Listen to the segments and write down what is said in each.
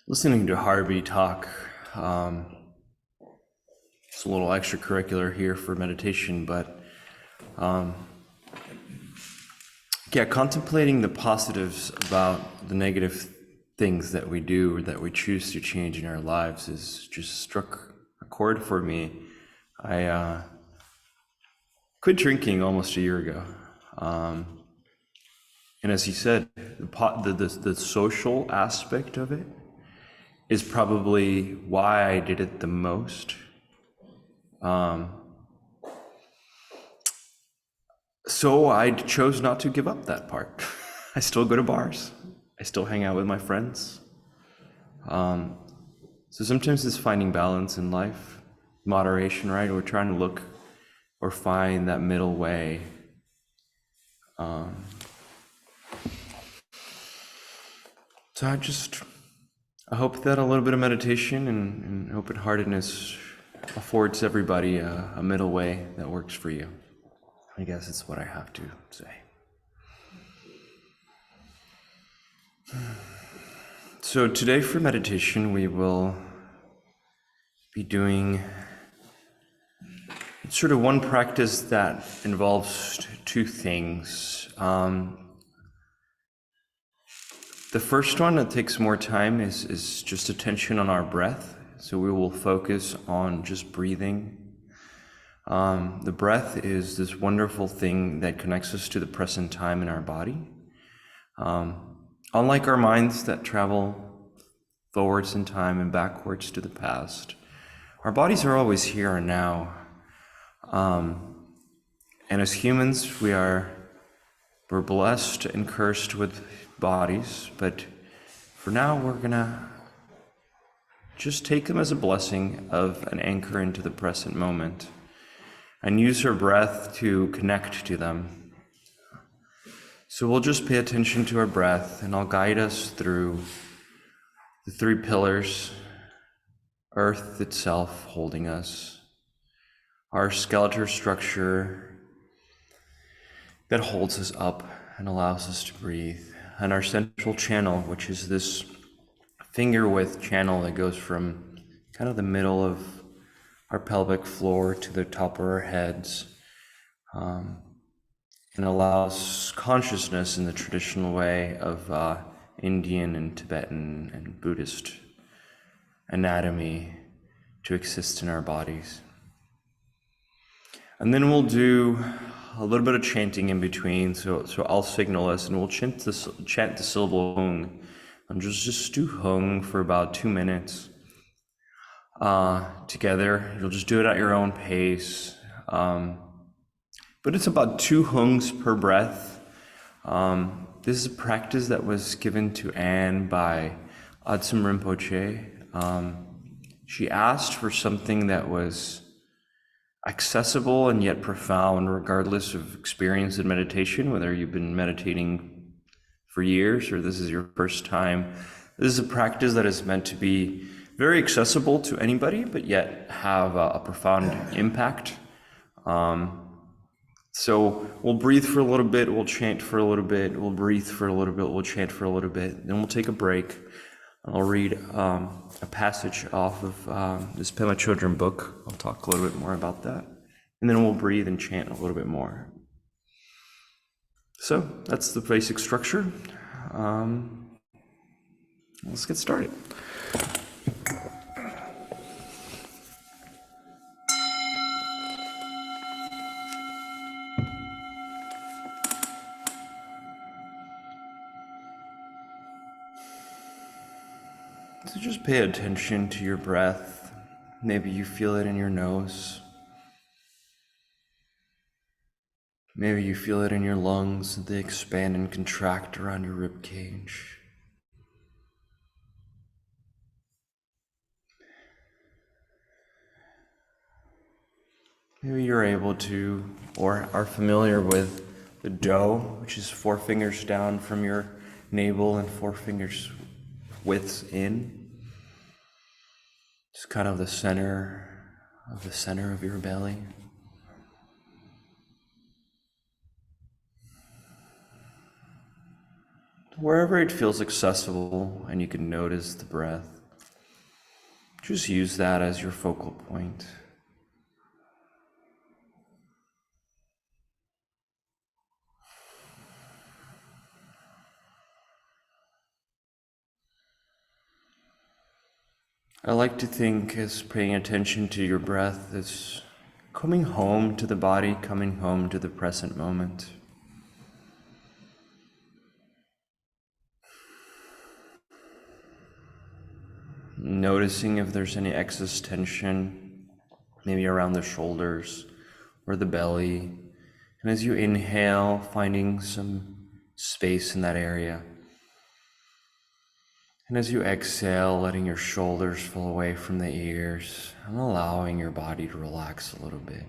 Listening to Harvey talk, it's a little extracurricular here for meditation, but yeah, contemplating the positives about the negative things that we do or that we choose to change in our lives is just struck a chord for me. I quit drinking almost a year ago. And as he said, the social aspect of it is probably why I did it the most. So I chose not to give up that part. I still go to bars. I still hang out with my friends. So sometimes it's finding balance in life, moderation, right? We're trying to look or find that middle way. So I hope that a little bit of meditation and open-heartedness affords everybody a middle way that works for you. I guess it's what I have to say. So today for meditation, we will be doing sort of one practice that involves two things. The first one that takes more time is just attention on our breath. So we will focus on just breathing. The breath is this wonderful thing that connects us to the present time in our body. Unlike our minds that travel forwards in time and backwards to the past, our bodies are always here and now. And as humans, we're blessed and cursed with bodies, but for now we're gonna just take them as a blessing of an anchor into the present moment and use our breath to connect to them. So we'll just pay attention to our breath, and I'll guide us through the three pillars: earth itself holding us, our skeletal structure that holds us up and allows us to breathe, and our central channel, which is this finger width channel that goes from kind of the middle of our pelvic floor to the top of our heads, and allows consciousness in the traditional way of Indian and Tibetan and Buddhist anatomy to exist in our bodies. And then we'll do a little bit of chanting in between, so I'll signal us, and we'll chant the syllable hung, and just do hung for about 2 minutes together. You'll just do it at your own pace, but it's about 2 hungs per breath. This is a practice that was given to Anne by Adsum Rinpoche. She asked for something that was accessible and yet profound, regardless of experience in meditation, whether you've been meditating for years or this is your first time. This is a practice that is meant to be very accessible to anybody, but yet have a profound impact. So we'll breathe for a little bit, we'll chant for a little bit, we'll breathe for a little bit, we'll chant for a little bit, then we'll take a break. I'll read a passage off of this Pema Chodron book. I'll talk a little bit more about that. And then we'll breathe and chant a little bit more. So that's the basic structure. Let's get started. So just pay attention to your breath. Maybe you feel it in your nose. Maybe you feel it in your lungs, they expand and contract around your rib cage. Maybe you're able to, or are familiar with the dough, which is 4 fingers down from your navel and 4 fingers widths in. It's kind of the center of your belly. wherever it feels accessible and you can notice the breath, just use that as your focal point. I like to think as paying attention to your breath as coming home to the body, coming home to the present moment. Noticing if there's any excess tension, maybe around the shoulders or the belly. And as you inhale, finding some space in that area. And as you exhale, letting your shoulders fall away from the ears and allowing your body to relax a little bit.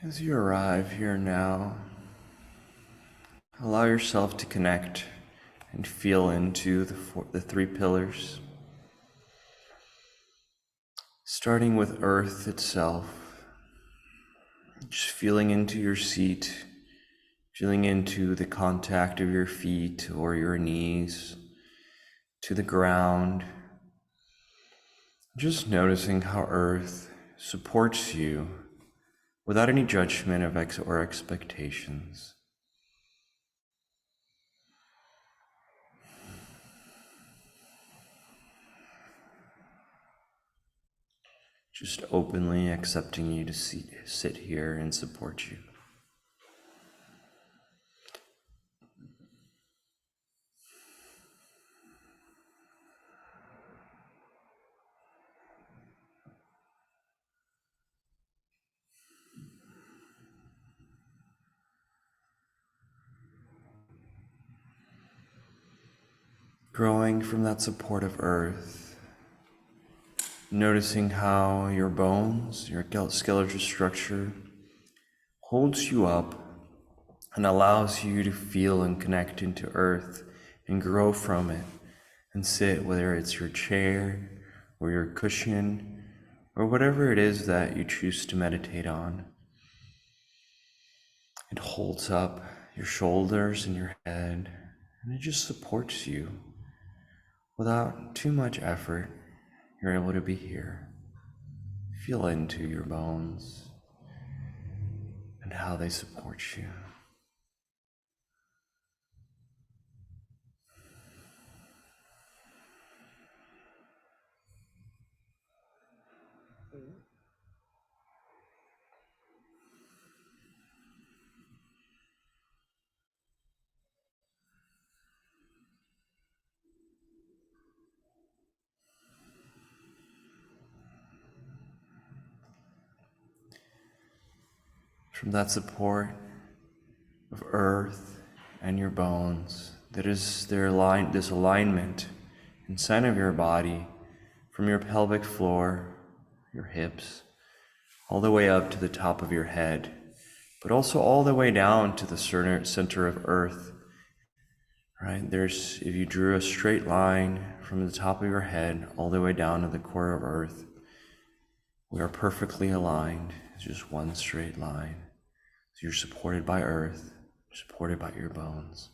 As you arrive here now, allow yourself to connect and feel into the three pillars, starting with earth itself, just feeling into your seat, feeling into the contact of your feet or your knees to the ground, just noticing how earth supports you without any judgment of or expectations. Just openly accepting you to sit here and support you. Growing from that support of earth, noticing how your bones, your skeletal structure holds you up and allows you to feel and connect into earth and grow from it and sit, whether it's your chair or your cushion or whatever it is that you choose to meditate on. It holds up your shoulders and your head, and it just supports you. Without too much effort, you're able to be here. Feel into your bones and how they support you. From that support of earth and your bones, this alignment inside of your body, from your pelvic floor, your hips, all the way up to the top of your head, but also all the way down to the center of earth. Right? If you drew a straight line from the top of your head all the way down to the core of earth, we are perfectly aligned. It's just one straight line. So you're supported by earth, supported by your bones.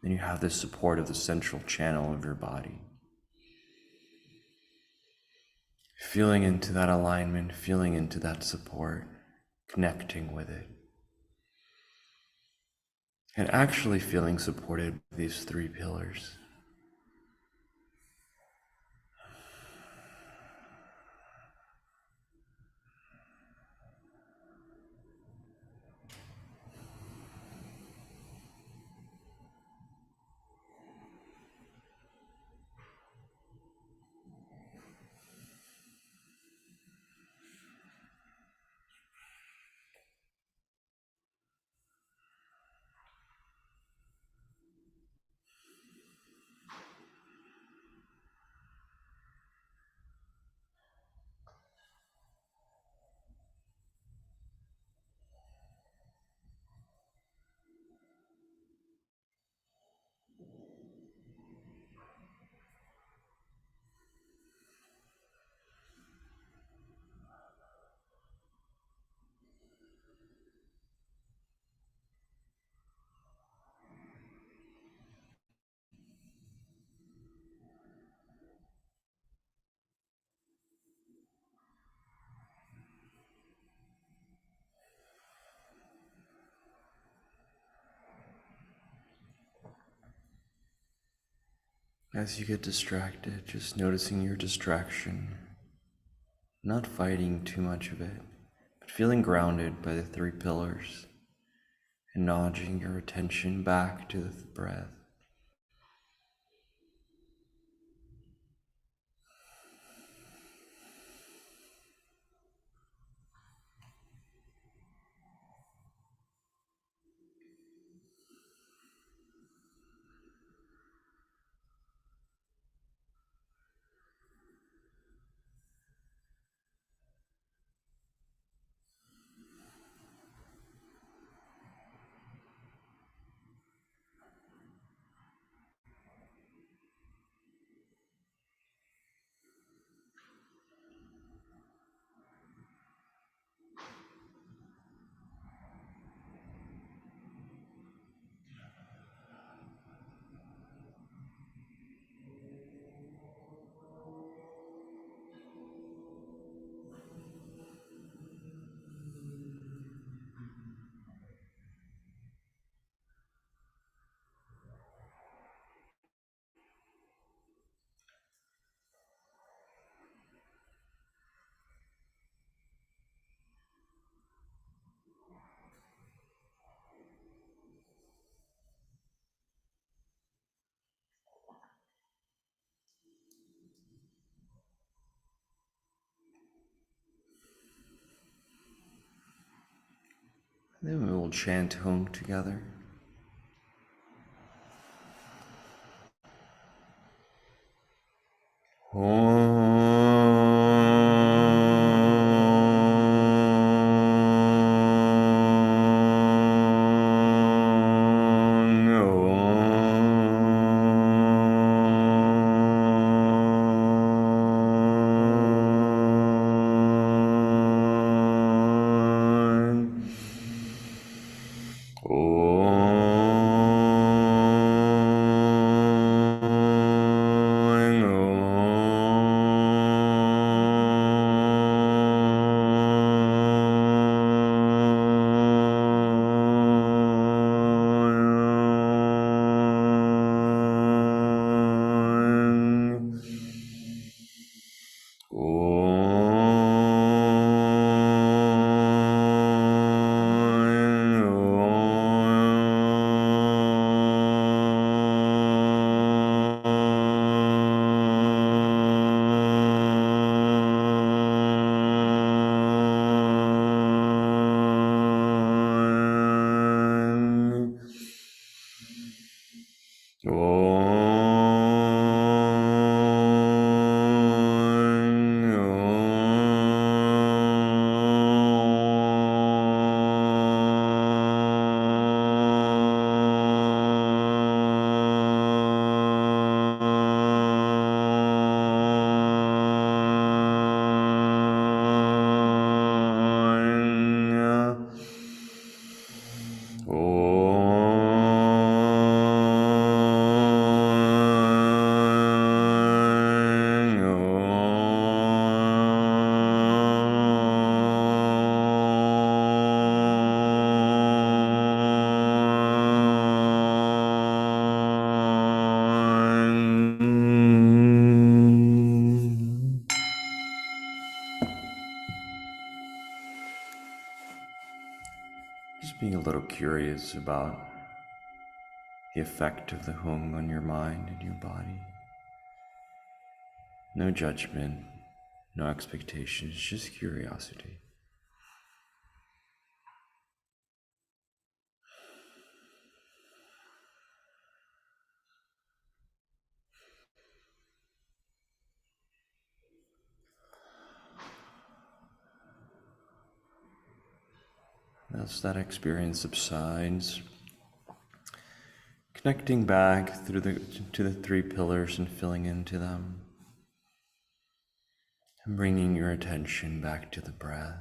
Then you have the support of the central channel of your body. Feeling into that alignment, feeling into that support, connecting with it. And actually feeling supported by these three pillars. As you get distracted, just noticing your distraction, not fighting too much of it, but feeling grounded by the three pillars and nudging your attention back to the breath. Then we will chant home together. Just being a little curious about the effect of the home on your mind and your body. No judgment, no expectations, just curiosity. As that experience subsides, connecting back to the three pillars and filling into them, and bringing your attention back to the breath.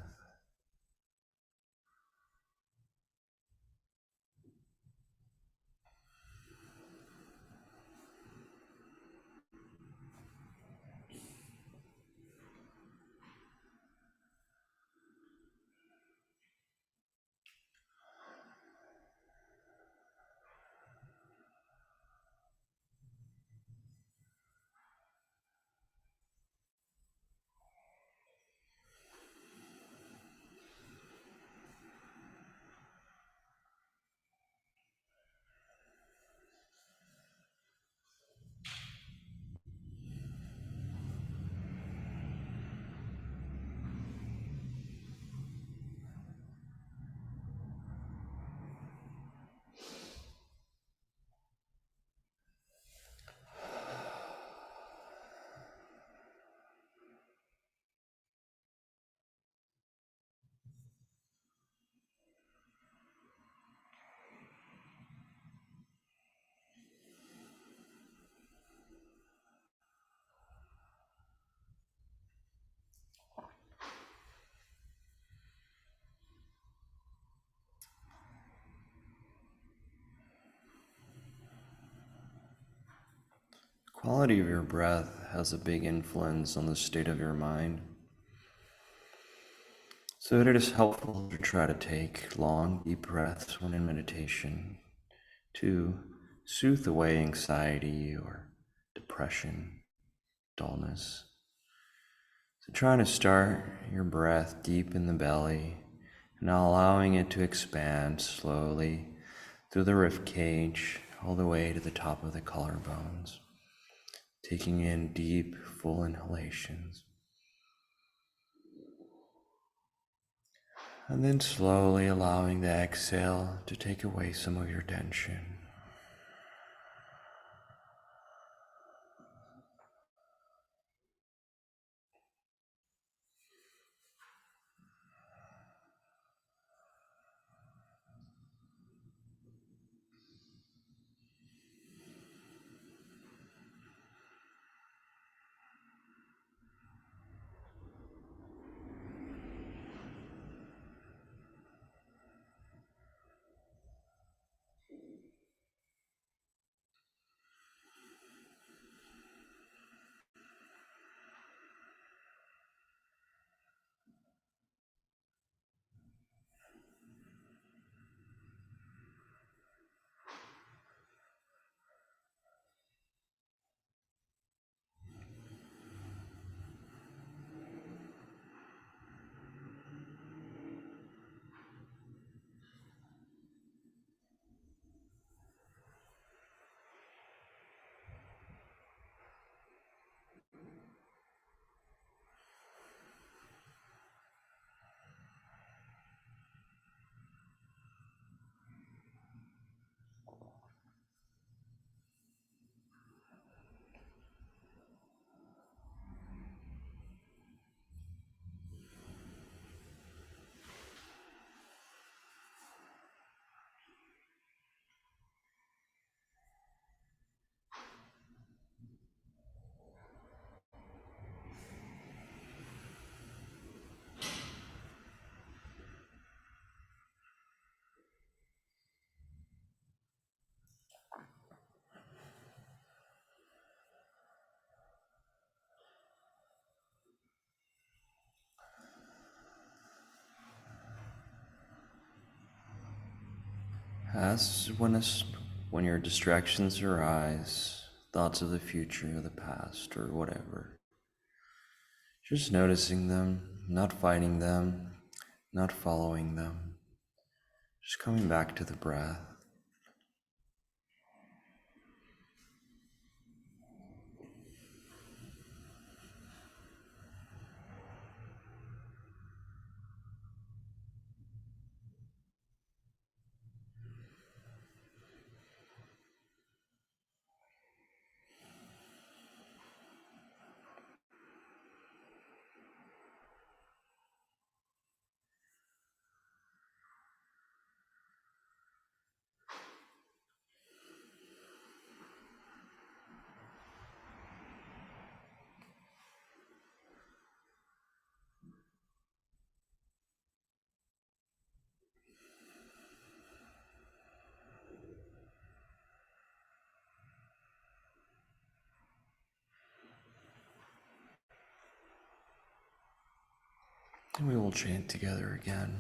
quality of your breath has a big influence on the state of your mind. So it is helpful to try to take long, deep breaths when in meditation to soothe away anxiety or depression, dullness. So trying to start your breath deep in the belly and allowing it to expand slowly through the rib cage all the way to the top of the collarbones, taking in deep, full inhalations. And then slowly allowing the exhale to take away some of your tension. As when your distractions arise, thoughts of the future or the past or whatever, just noticing them, not fighting them, not following them, just coming back to the breath. And we will chant together again.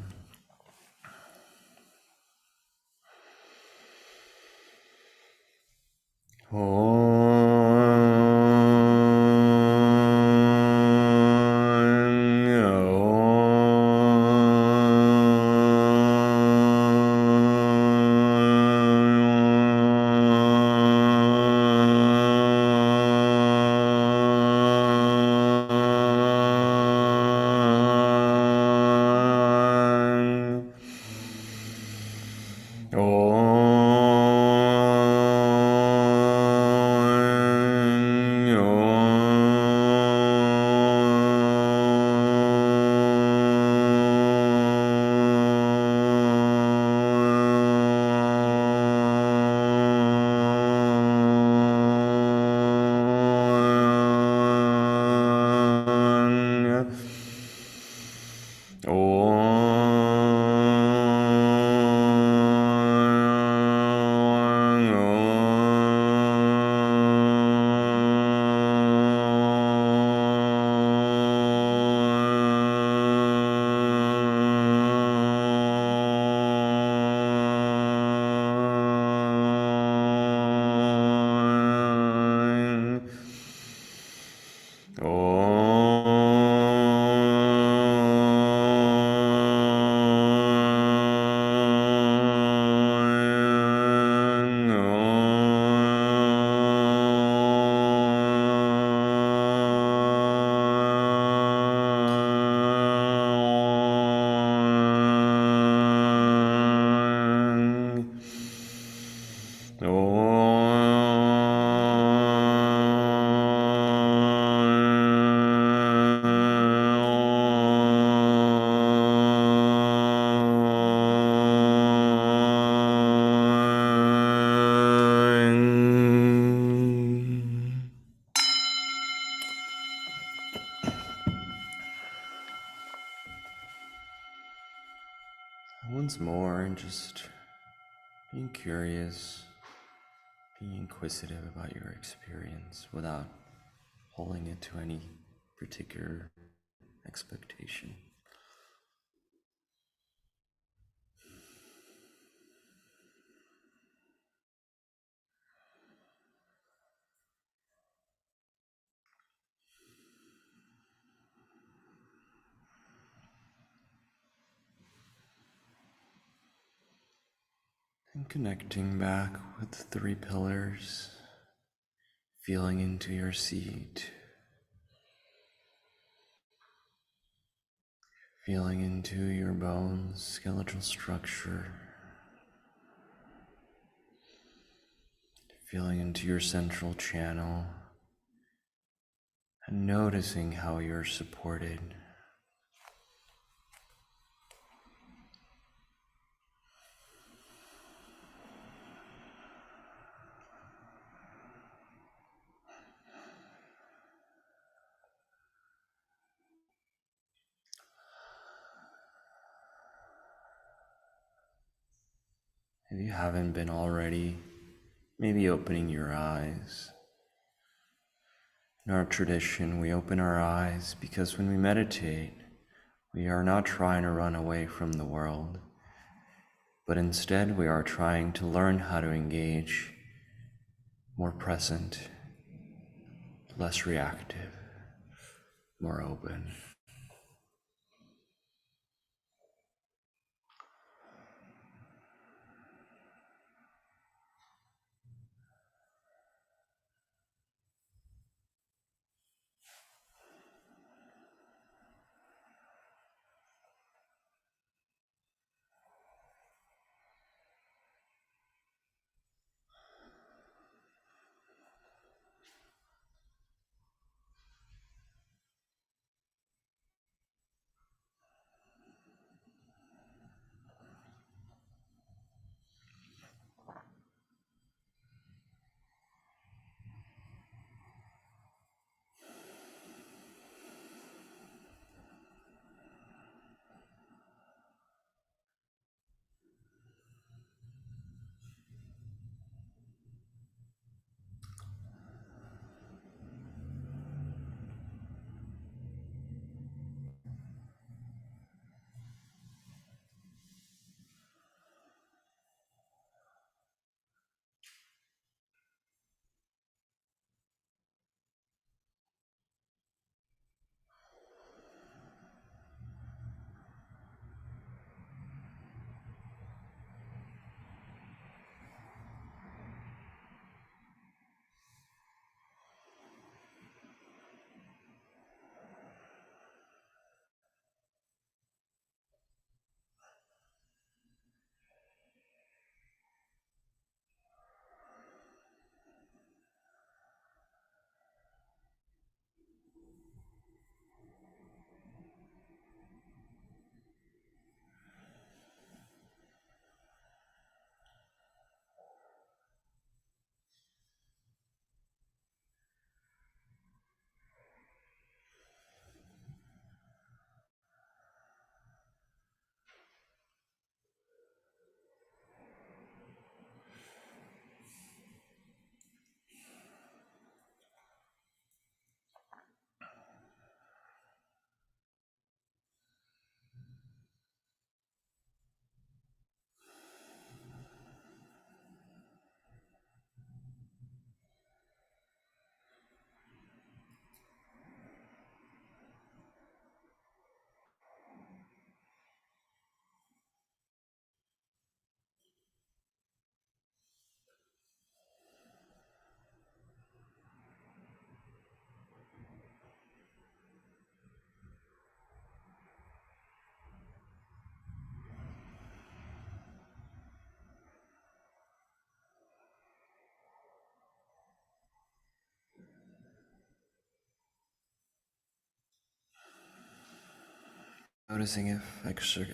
Once more, and just being curious, being inquisitive about your experience without holding it to any particular expectation. And connecting back with the three pillars, feeling into your seat, feeling into your bones, skeletal structure, feeling into your central channel, and noticing how you're supported. If you haven't been already, maybe opening your eyes. In our tradition, we open our eyes because when we meditate, we are not trying to run away from the world, but instead we are trying to learn how to engage more present, less reactive, more open. Noticing if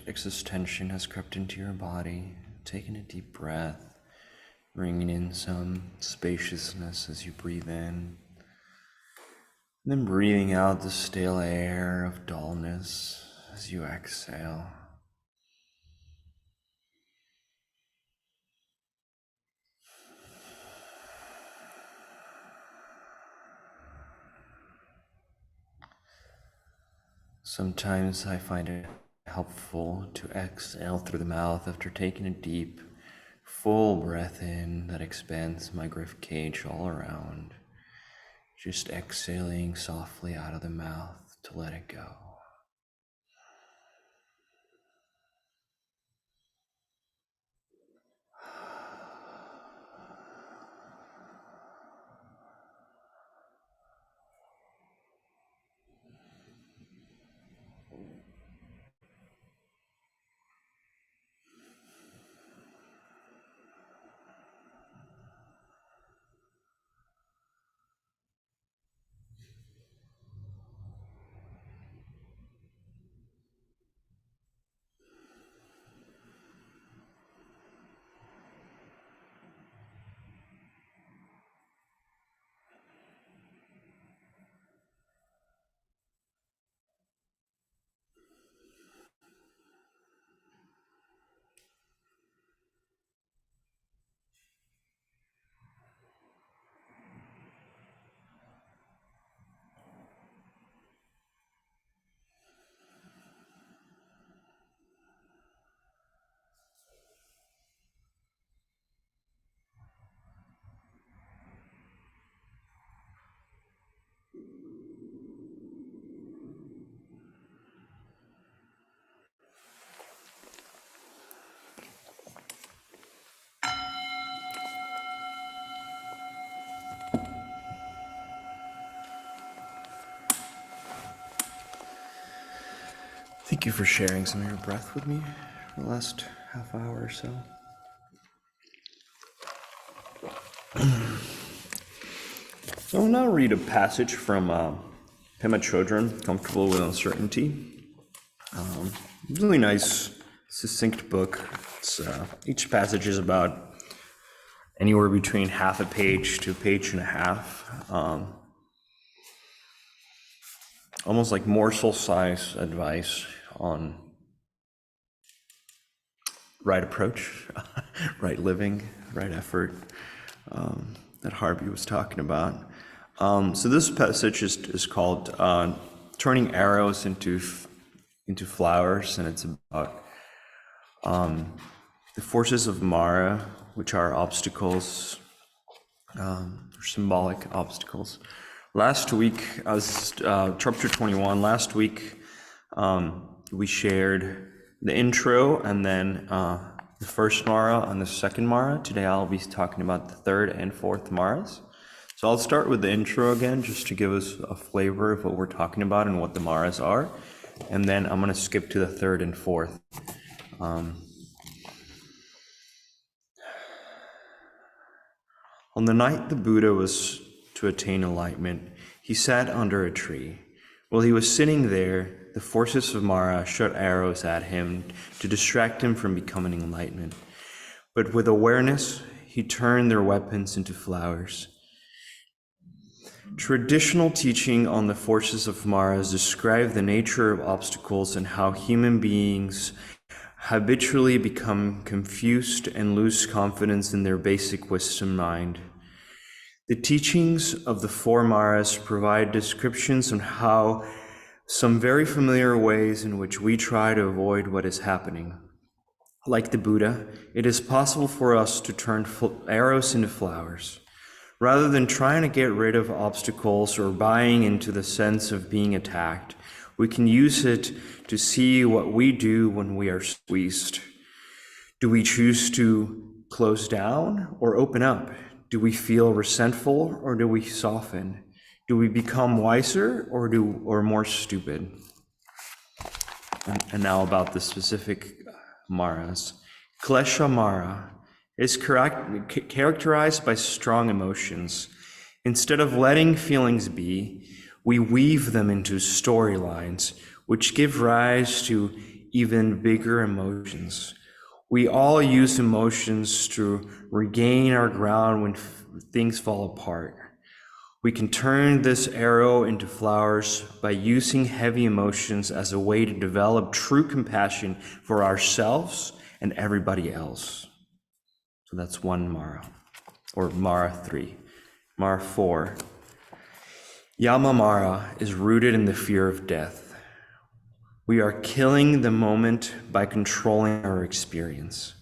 excess tension has crept into your body, taking a deep breath, bringing in some spaciousness as you breathe in, and then breathing out the stale air of dullness as you exhale. Sometimes I find it helpful to exhale through the mouth after taking a deep, full breath in that expands my rib cage all around. Just exhaling softly out of the mouth to let it go. Thank you for sharing some of your breath with me for the last half hour or so. I will now read a passage from Pema Chodron, Comfortable with Uncertainty. Really nice, succinct book. Each passage is about anywhere between half a page to a page and a half. Almost like morsel-size advice on right approach, right living, right effort, that Harvey was talking about. So this passage is called Turning Arrows into Flowers, and it's about the forces of Mara, which are obstacles, symbolic obstacles. Last week, chapter 21, last week we shared the intro and then the first Mara and the second Mara. Today I'll be talking about the third and fourth Maras. So I'll start with the intro again, just to give us a flavor of what we're talking about and what the Maras are. And then I'm going to skip to the third and fourth. On the night the Buddha was to attain enlightenment, he sat under a tree. While he was sitting there, the forces of Mara shot arrows at him to distract him from becoming enlightenment. But with awareness, he turned their weapons into flowers. Traditional teaching on the forces of Mara describe the nature of obstacles and how human beings habitually become confused and lose confidence in their basic wisdom mind. The teachings of the four Maras provide descriptions on how some very familiar ways in which we try to avoid what is happening. Like the Buddha, it is possible for us to turn arrows into flowers. Rather than trying to get rid of obstacles or buying into the sense of being attacked, we can use it to see what we do when we are squeezed. Do we choose to close down or open up? Do we feel resentful or do we soften? Do we become wiser or more stupid? And now about the specific Maras. Klesha Mara is characterized by strong emotions. Instead of letting feelings be, we weave them into storylines. which give rise to even bigger emotions. We all use emotions to regain our ground when things fall apart. We can turn this arrow into flowers by using heavy emotions as a way to develop true compassion for ourselves and everybody else. So that's 1 Mara, or Mara 3. Mara 4. Yama Mara is rooted in the fear of death. We are killing the moment by controlling our experience.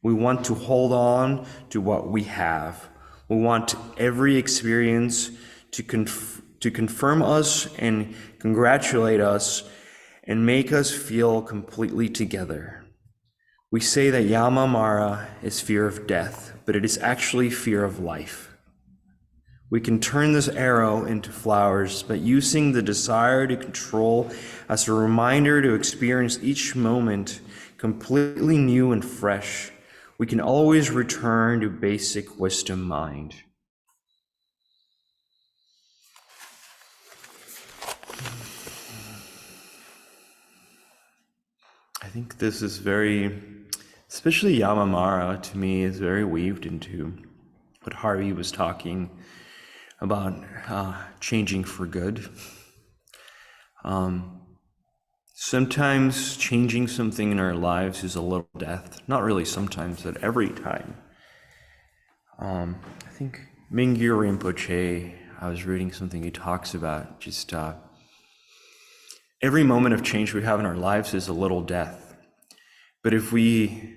We want to hold on to what we have. We want every experience to confirm us and congratulate us and make us feel completely together. We say that Yama Mara is fear of death, but it is actually fear of life. We can turn this arrow into flowers by using the desire to control as a reminder to experience each moment completely new and fresh. We can always return to basic wisdom mind. I think this is very, especially Yamamara to me, is very weaved into what Harvey was talking about, changing for good. Sometimes changing something in our lives is a little death. Not really sometimes, but every time. I think Mingyur Rinpoche, I was reading something he talks about, just every moment of change we have in our lives is a little death. But if we,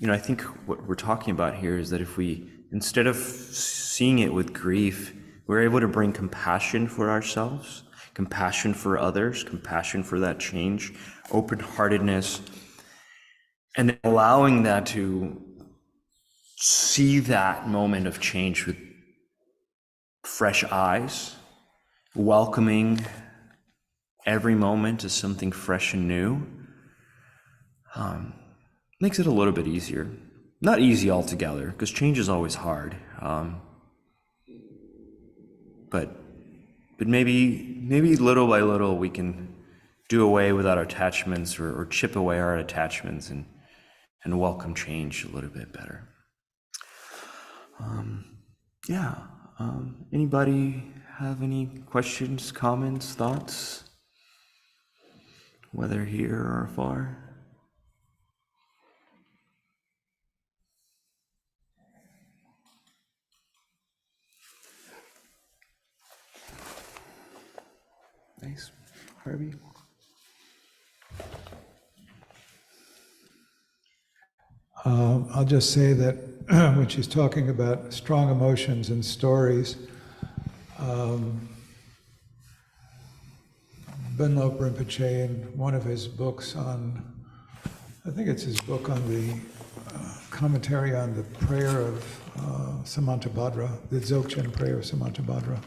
I think what we're talking about here is that if we, instead of seeing it with grief, we're able to bring compassion for ourselves, compassion for others, compassion for that change, open-heartedness, and allowing that to see that moment of change with fresh eyes, welcoming every moment as something fresh and new, makes it a little bit easier. Not easy altogether, because change is always hard. But maybe little by little we can do away with our attachments or chip away our attachments and welcome change a little bit better. Anybody have any questions, comments, thoughts? Whether here or far? Nice. Harvey? I'll just say that when she's talking about strong emotions and stories, Bunlop Rinpoche, in one of his books on, I think it's his book on the commentary on the prayer of Samantabhadra, the Dzogchen prayer of Samantabhadra,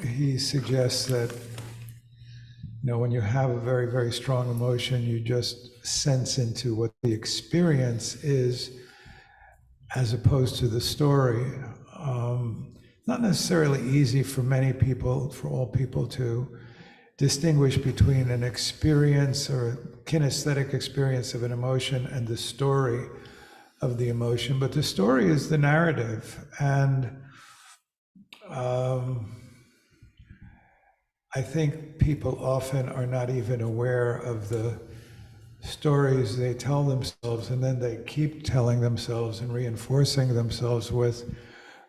he suggests that, when you have a very, very strong emotion, you just sense into what the experience is as opposed to the story. Not necessarily easy for many people, for all people, to distinguish between an experience or a kinesthetic experience of an emotion and the story of the emotion. But the story is the narrative. And I think people often are not even aware of the stories they tell themselves, and then they keep telling themselves and reinforcing themselves with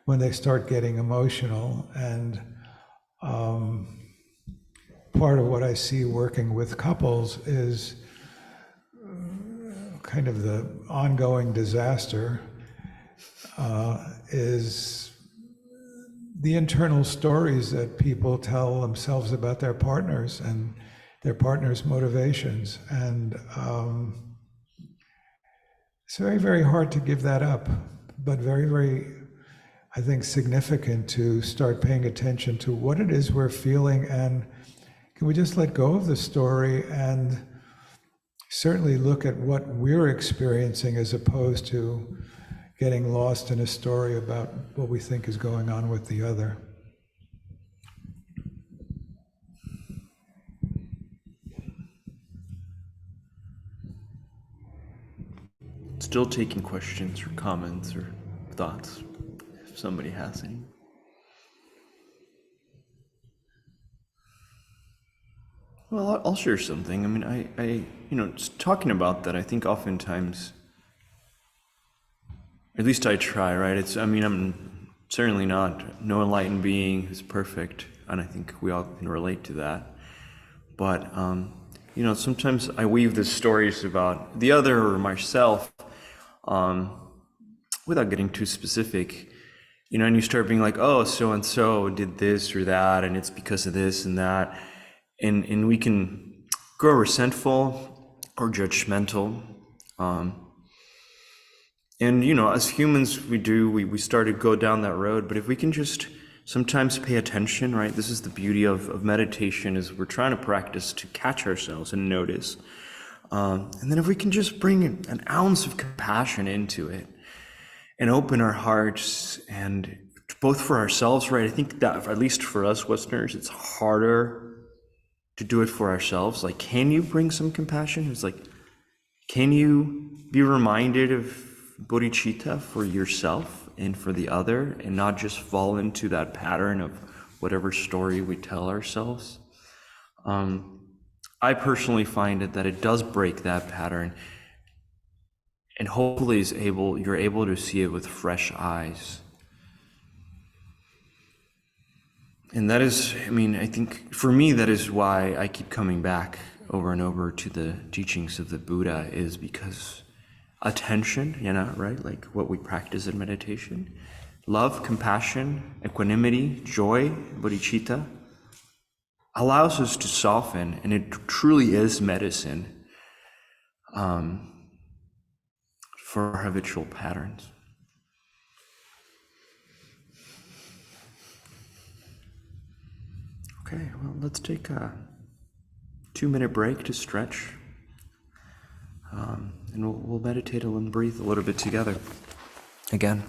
when they start getting emotional. And part of what I see working with couples is kind of the ongoing disaster is the internal stories that people tell themselves about their partners and their partner's motivations. And it's very, very hard to give that up, but very, very, I think, significant to start paying attention to what it is we're feeling, and can we just let go of the story and certainly look at what we're experiencing as opposed to getting lost in a story about what we think is going on with the other. still taking questions or comments or thoughts, if somebody has any. Well, I'll share something. I mean, just talking about that, I think oftentimes, at least I try, right? I'm certainly no enlightened being who's perfect, and I think we all can relate to that. But, sometimes I weave the stories about the other or myself, without getting too specific, and you start being like, oh, so-and-so did this or that, and it's because of this and that. And we can grow resentful or judgmental. As humans, we start to go down that road. But if we can just sometimes pay attention, right? This is the beauty of meditation, is we're trying to practice to catch ourselves and notice. And then if we can just bring an ounce of compassion into it and open our hearts, and both for ourselves, right? I think that, at least for us Westerners, it's harder to do it for ourselves. Like, can you bring some compassion? It's like, can you be reminded of bodhicitta for yourself and for the other, and not just fall into that pattern of whatever story we tell ourselves? I personally find that it does break that pattern, and hopefully you're able to see it with fresh eyes. And that is, I think for me, that is why I keep coming back over and over to the teachings of the Buddha, is because attention, right? Like what we practice in meditation, love, compassion, equanimity, joy, bodhicitta, allows us to soften, and it truly is medicine for habitual patterns. Okay, well, let's take a 2-minute break to stretch, and we'll meditate and breathe a little bit together again.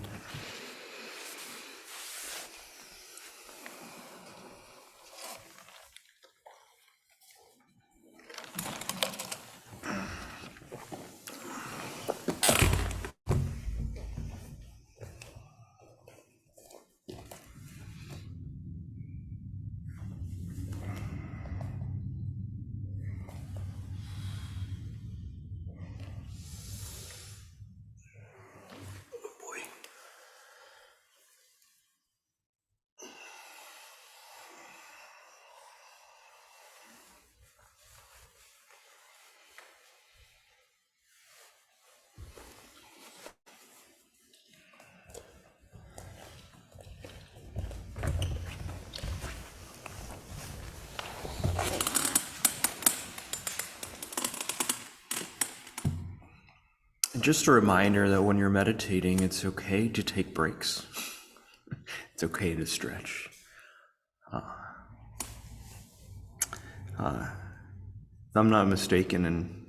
Just a reminder that when you're meditating, it's okay to take breaks. It's okay to stretch. If I'm not mistaken, and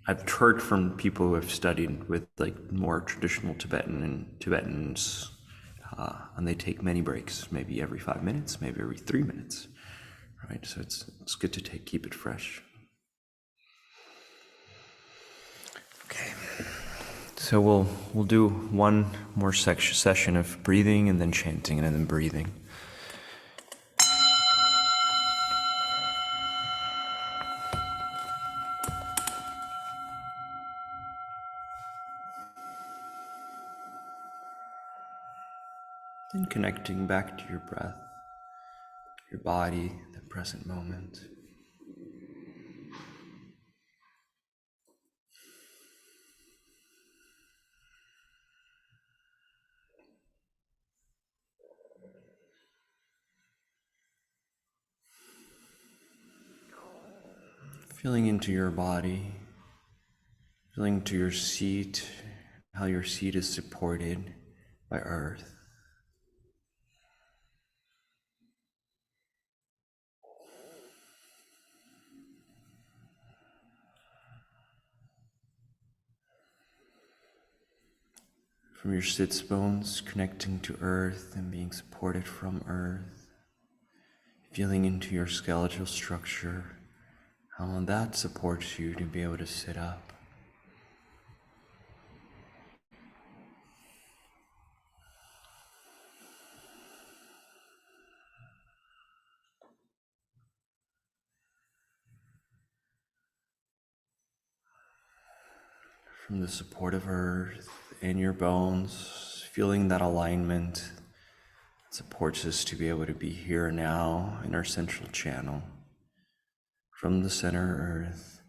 I've heard from people who have studied with like more traditional Tibetans, and they take many breaks, maybe every 5 minutes, maybe every 3 minutes, right? So it's good to keep it fresh. Okay, so we'll do one more session of breathing, and then chanting, and then breathing. Then connecting back to your breath, your body, the present moment. Feeling into your body, feeling into your seat, how your seat is supported by earth. From your sits bones, connecting to earth and being supported from earth. Feeling into your skeletal structure, how that supports you to be able to sit up. from the support of earth in your bones, feeling that alignment that supports us to be able to be here now in our central channel, from the center earth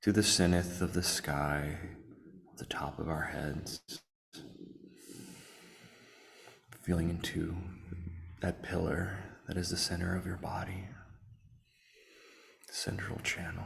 to the zenith of the sky, the top of our heads, feeling into that pillar that is the center of your body, the central channel.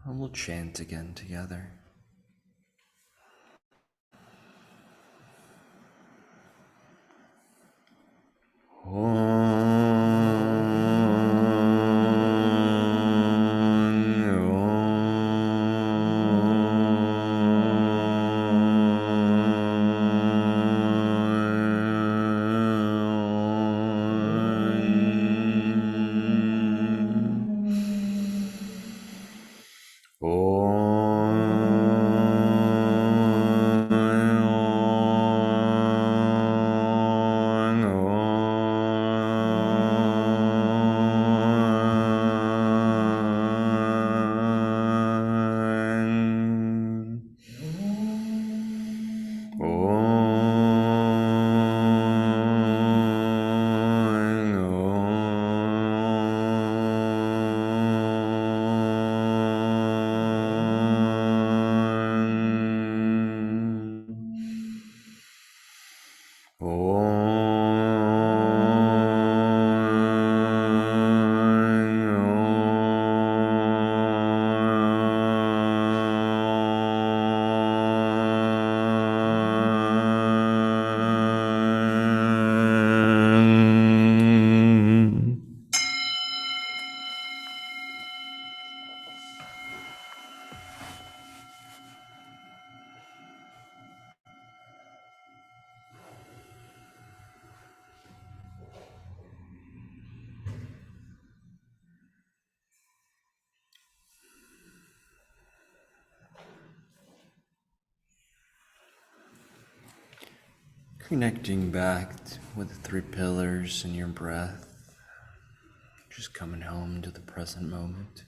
And we'll chant again together. Connecting back with the three pillars in your breath, just coming home to the present moment.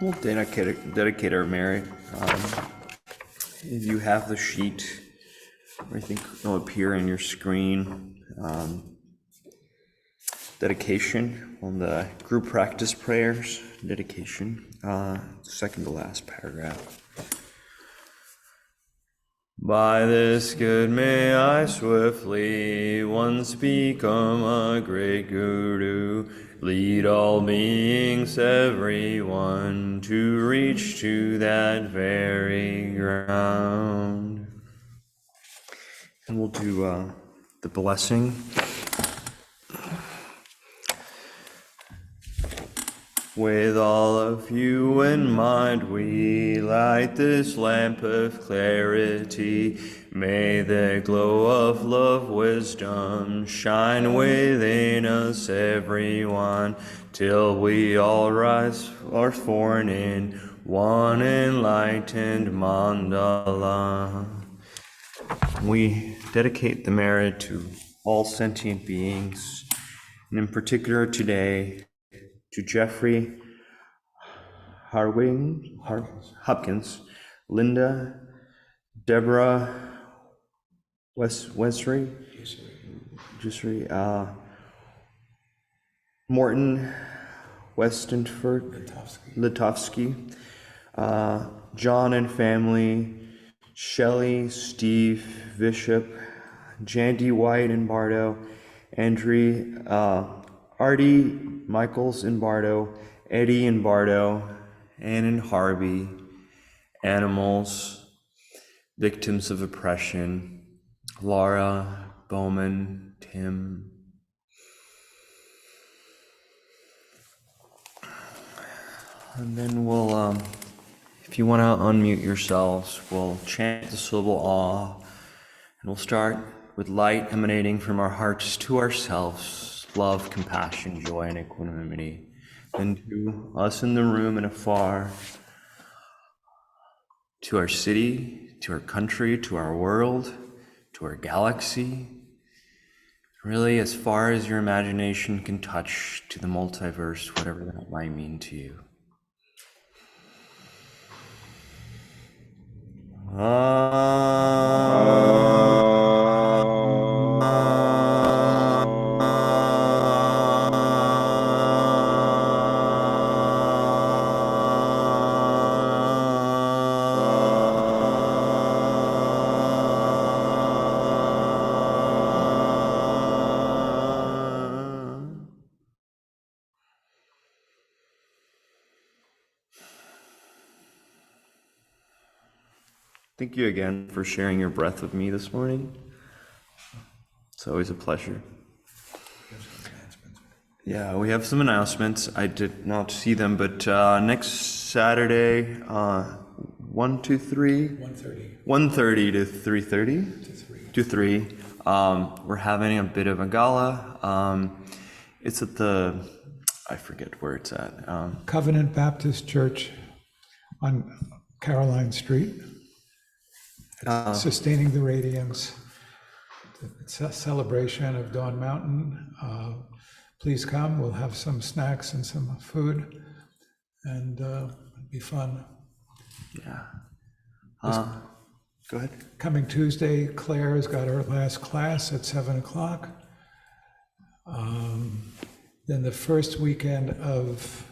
We'll dedicate our merit. If you have the sheet, I think it'll appear on your screen. Dedication on the group practice prayers. Dedication, second to last paragraph. By this good may I swiftly once become a great guru, lead all beings, everyone, to reach to that very ground. And we'll do the blessing. With all of you in mind, we light this lamp of clarity. May the glow of love, wisdom shine within us, everyone, till we all rise are born in one enlightened mandala. We dedicate the merit to all sentient beings, and in particular today, to Jeffrey Hopkins, Linda, Deborah Jusri, Morton Westenford, Litovsky, John and family, Shelley, Steve, Bishop, Jandy White and Bardo, Andrew, Artie, Michaels and Bardo, Eddie and Bardo, Ann and Harvey, animals, victims of oppression, Laura, Bowman, Tim. And then we'll, if you want to unmute yourselves, we'll chant the syllable awe, and we'll start with light emanating from our hearts to ourselves. Love, compassion, joy, and equanimity. And to us in the room and afar, to our city, to our country, to our world, to our galaxy, really as far as your imagination can touch, to the multiverse, whatever that might mean to you. Thank you again for sharing your breath with me this morning. It's always a pleasure. Yeah, we have some announcements. I did not see them, but next Saturday, 1:30 to 3:30 to 3. We're having a bit of a gala. It's at I forget where it's at. Covenant Baptist Church on Caroline Street. Sustaining the Radiance. It's a celebration of Dawn Mountain. Please come. We'll have some snacks and some food, and it'll be fun. Yeah. Go ahead. Coming Tuesday, Claire has got her last class at 7:00. Then the first weekend of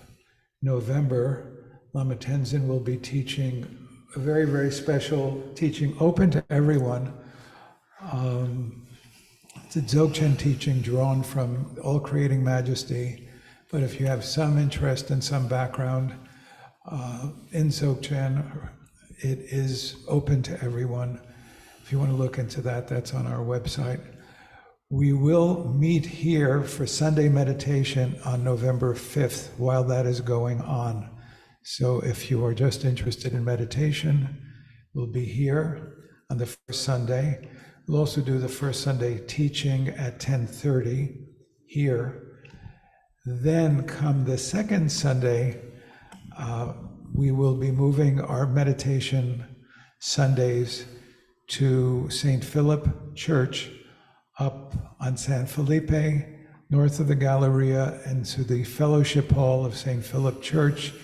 November, Lama Tenzin will be teaching a very, very special teaching, open to everyone. It's a Dzogchen teaching drawn from All Creating Majesty, but if you have some interest and some background in Dzogchen, it is open to everyone. If you want to look into that, that's on our website. We will meet here for Sunday meditation on November 5th while that is going on. So if you are just interested in meditation, we'll be here on the first Sunday. We'll also do the first Sunday teaching at 10:30 here. Then come the second Sunday, we will be moving our meditation Sundays to St. Philip Church up on San Felipe, north of the Galleria, and to the Fellowship Hall of St. Philip Church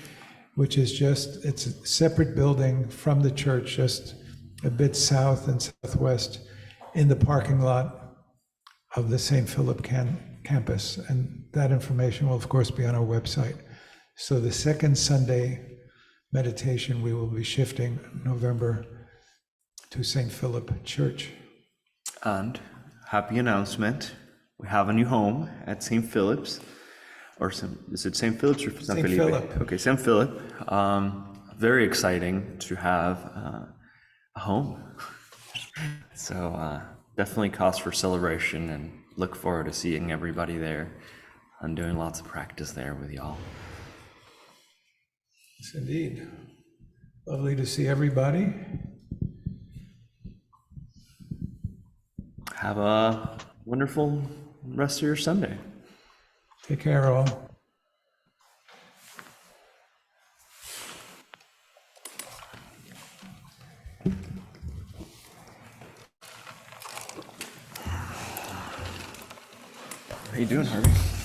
which is just, it's a separate building from the church, just a bit south and southwest in the parking lot of the St. Philip campus. And that information will, of course, be on our website. So the second Sunday meditation, we will be shifting November to St. Philip Church. And happy announcement, we have a new home at St. Philip's, or is it St. Philip's or San St. Felipe? Philip. Okay, St. Philip. Very exciting to have a home. So definitely cause for celebration, and look forward to seeing everybody there and doing lots of practice there with y'all. Yes, indeed. Lovely to see everybody. Have a wonderful rest of your Sunday. Take care, all. How you doing, Harvey?